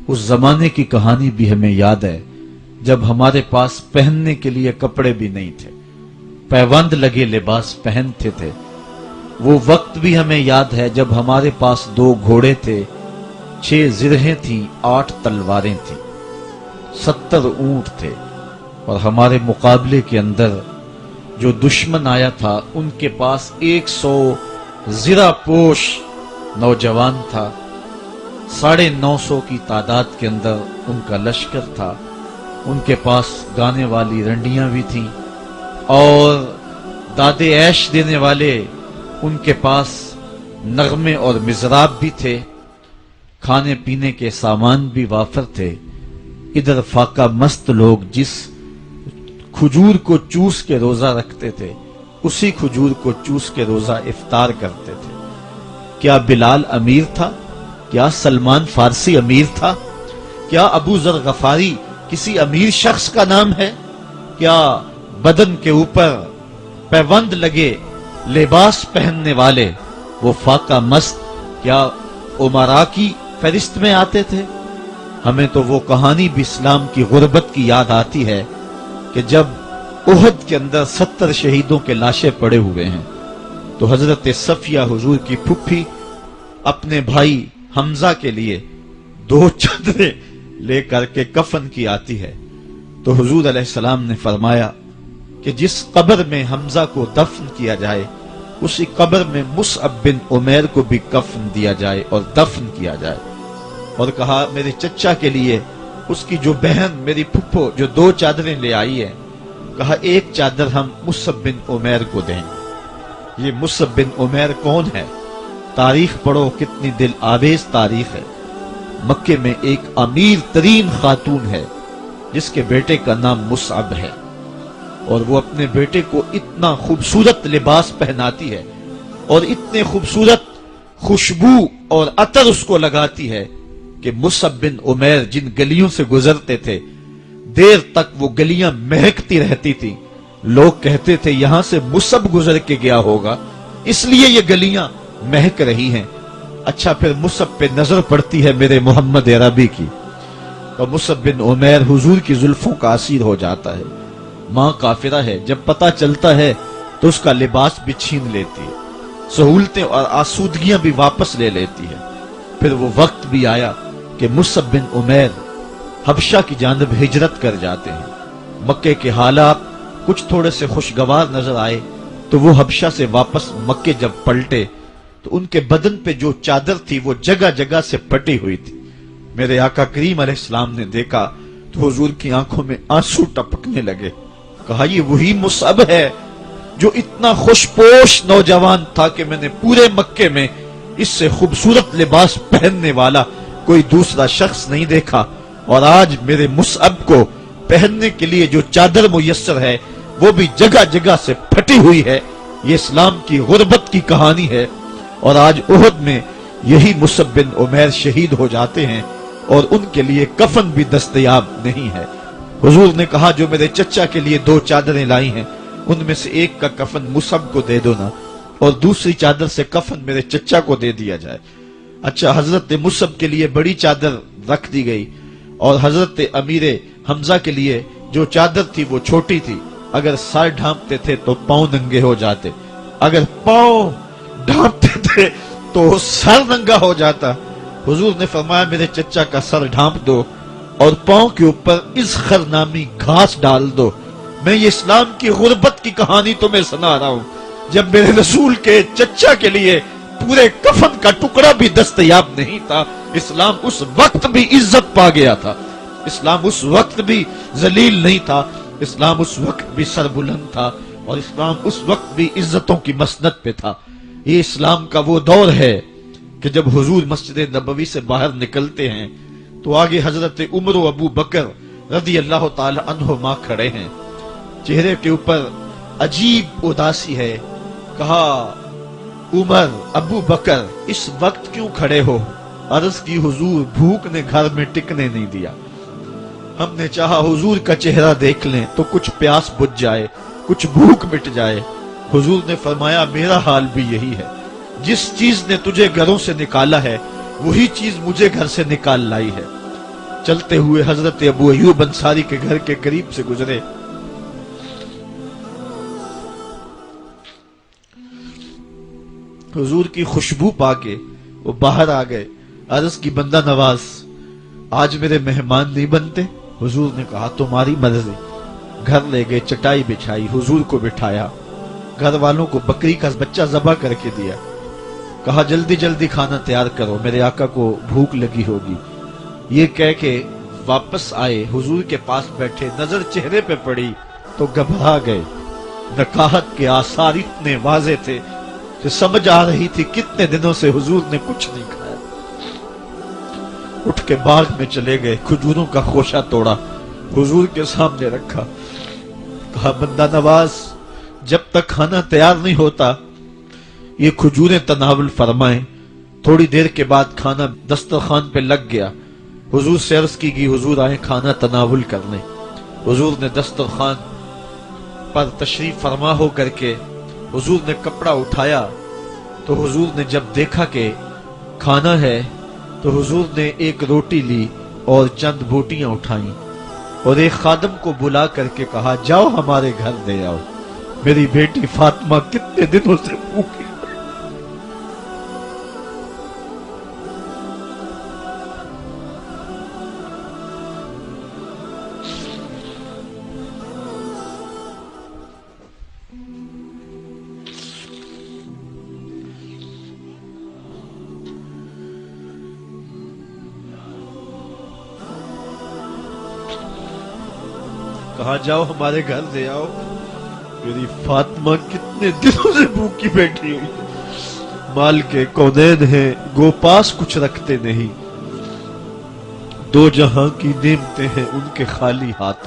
उस जमाने की कहानी भी हमें याद है जब हमारे पास पहनने के लिए कपड़े भी नहीं थे, पैबंद लगे लिबास पहनते थे। वो वक्त भी हमें याद है जब हमारे पास 2 घोड़े थे, 6 जिरहें थी, 8 तलवारें थी, 70 ऊंट थे, और हमारे मुकाबले के अंदर जो दुश्मन आया था उनके पास 100 जिरा पोश नौजवान था। 950 की तादाद के अंदर उनका लश्कर था। उनके पास गाने वाली रंडियां भी थीं और दादे ऐश देने वाले उनके पास नगमे और मिजराब भी थे। खाने पीने के सामान भी वाफर थे। इधर फाका मस्त लोग जिस खजूर को चूस के रोजा रखते थे उसी खजूर को चूस के रोजा इफ्तार करते थे। क्या बिलाल अमीर था? क्या सलमान फारसी अमीर था? क्या अबू जर गफारी किसी अमीर शख्स का नाम है? क्या बदन के ऊपर पैबंद लगे लिबास पहनने वाले वो फाका मस्त क्या उमरा की फहरिस्त में आते थे? हमें तो वो कहानी भी इस्लाम की गुर्बत की याद आती है कि जब उहद के अंदर 70 शहीदों के लाशें पड़े हुए हैं तो हजरत सफिया हुजूर की फुफ्फी अपने भाई हमजा के लिए 2 चादरें लेकर के कफन की आती है। तो हुजूर अलैहिस्सलाम ने फरमाया कि जिस कब्र में हमजा को दफन किया जाए उसी कब्र में मुसअब बिन उमैर को भी कफन दिया जाए और दफन किया जाए। और कहा मेरे चचा के लिए उसकी जो बहन मेरी फुफ्फो जो 2 चादरें ले आई है, कहा 1 चादर हम मुसअब बिन उमैर को देंगे। ये मुसअब बिन उमैर कौन है? तारीख पढ़ो, कितनी दिल आवेज तारीख है। मक्के में एक अमीर तरीन खातून है जिसके बेटे का नाम मुसअब है और वो अपने बेटे को इतना खूबसूरत लिबास पहनाती है और इतने खूबसूरत खुशबू और अतर उसको लगाती है कि मुसअब बिन उमैर जिन गलियों से गुजरते थे देर तक वो गलियां महकती रहती थी। लोग कहते थे यहां से मुसअब गुजर के गया होगा इसलिए ये गलियां महक रही हैं। अच्छा, फिर मुसअब पे नजर पड़ती है मेरे मोहम्मद अरबी की तो मुसअब बिन उमैर हुजूर की जुल्फों का असीर हो जाता है। मां काफिरा है, जब पता चलता है तो उसका लिबास भी छीन लेती है, सहूलतें और आसूदगियां भी वापस ले लेती है। फिर वो वक्त भी आया कि मुसअब बिन उमैर हबशा की जानिब हिजरत कर जाते हैं। मक्के के हालात कुछ थोड़े से खुशगवार नजर आए तो वो हबशा से वापस मक्के जब पलटे तो उनके बदन पे जो चादर थी वो जगह जगह से फटी हुई थी। मेरे आका करीम अलैहिस्सलाम ने देखा तो हुजूर की आंखों में आंसू टपकने लगे। कहा ये वही मुसअब है जो इतना खुशपोश नौजवान था कि मैंने पूरे मक्के में इससे खूबसूरत लिबास पहनने वाला कोई दूसरा शख्स नहीं देखा, और आज मेरे मुसअब को पहनने के लिए जो चादर मुयस्सर है वो भी जगह जगह से फटी हुई है। ये इस्लाम की गुर्बत की कहानी है। और आज उहद में यही मुसअब बिन उमैर शहीद हो जाते हैं और उनके लिए कफन भी दस्तयाब नहीं है। हुजूर ने कहा जो मेरे चचा के लिए 2 चादरें लाई हैं उनमें से एक का कफन मुसअब को दे दो ना और दूसरी चादर से कफन मेरे चचा को दे दिया जाए। अच्छा, हजरत मुसअब के लिए बड़ी चादर रख दी गई और हजरत अमीर हमजा के लिए जो चादर थी वो छोटी थी। अगर सर ढांपते थे तो पांव नंगे हो जाते, अगर पांव ढांपते थे तो सर नंगा हो जाता। हुजूर ने फरमाया मेरे चचा का सर ढांप दो और पांव के ऊपर इज़खर नामी घास डाल दो। मैं ये इस्लाम की गुर्बत की कहानी तुम्हें सुना रहा हूं। जब मेरे रसूल के चचा के लिए पूरे कफन का टुकड़ा भी दस्तयाब नहीं था, इस्लाम उस वक्त भी इज्जत पा गया था। इस्लाम उस वक्त भी जलील नहीं था। इस्लाम उस वक्त भी सरबुलंद था और इस्लाम उस वक्त भी इज्जतों की मसनद पे था। ये इस्लाम का वो दौर है कि जब हुजूर मस्जिद नबवी से बाहर निकलते हैं तो आगे हजरत उमर व अबू बकर रज़ी अल्लाह ताला अन्हुमा खड़े हैं। चेहरे के ऊपर अजीब उदासी है। कहा उमर, अबू बकर, इस वक्त क्यों खड़े हो? अर्ज की हुजूर, भूख ने घर में टिकने नहीं दिया। हमने चाहा हुजूर का चेहरा देख लें तो कुछ प्यास बुझ जाए, कुछ भूख मिट जाए। हुजूर ने फरमाया मेरा हाल भी यही है। जिस चीज ने तुझे घरों से निकाला है वही चीज मुझे घर से निकाल लाई है। چلتے ہوئے حضرت ابو ایوب انصاری کے گھر کے قریب سے گزرے. حضور کی خوشبو پا کے وہ باہر آ گئے. عرض کی بندہ نواز آج میرے مہمان نہیں بنتے؟ حضور نے کہا تمہاری مرضی. گھر لے گئے, چٹائی بچھائی, حضور کو بٹھایا, گھر والوں کو بکری کا بچہ ذبح کر کے دیا. کہا جلدی جلدی کھانا تیار کرو, میرے آقا کو بھوک لگی ہوگی. یہ کہہ کے واپس آئے, حضور کے پاس بیٹھے, نظر چہرے پہ پڑی تو گھبرا گئے. نکاحت کے آثار اتنے واضح تھے کہ سمجھ آ رہی تھی کتنے دنوں سے حضور نے کچھ نہیں کھایا. اٹھ کے باغ میں چلے گئے, کھجوروں کا خوشہ توڑا, حضور کے سامنے رکھا. کہا بندہ نواز جب تک کھانا تیار نہیں ہوتا یہ کھجوریں تناول فرمائیں. تھوڑی دیر کے بعد کھانا دسترخوان پہ لگ گیا. حضور سے عرض کی گئی حضور آئے کھانا تناول کرنے. حضور نے دسترخوان پر تشریف فرما ہو کر کے حضور نے کپڑا اٹھایا تو حضور نے جب دیکھا کہ کھانا ہے تو حضور نے ایک روٹی لی اور چند بوٹیاں اٹھائیں اور ایک خادم کو بلا کر کے کہا جاؤ ہمارے گھر دے آؤ, میری بیٹی فاطمہ کتنے دنوں سے بھوکی. کہا جاؤ ہمارے گھر دے آؤ, میری فاطمہ کتنے دنوں سے بھوکی بیٹھی ہوئی. مال کے کونین ہیں گو پاس کچھ رکھتے نہیں, دو جہاں کی نعمتیں ہیں ان کے خالی ہاتھ.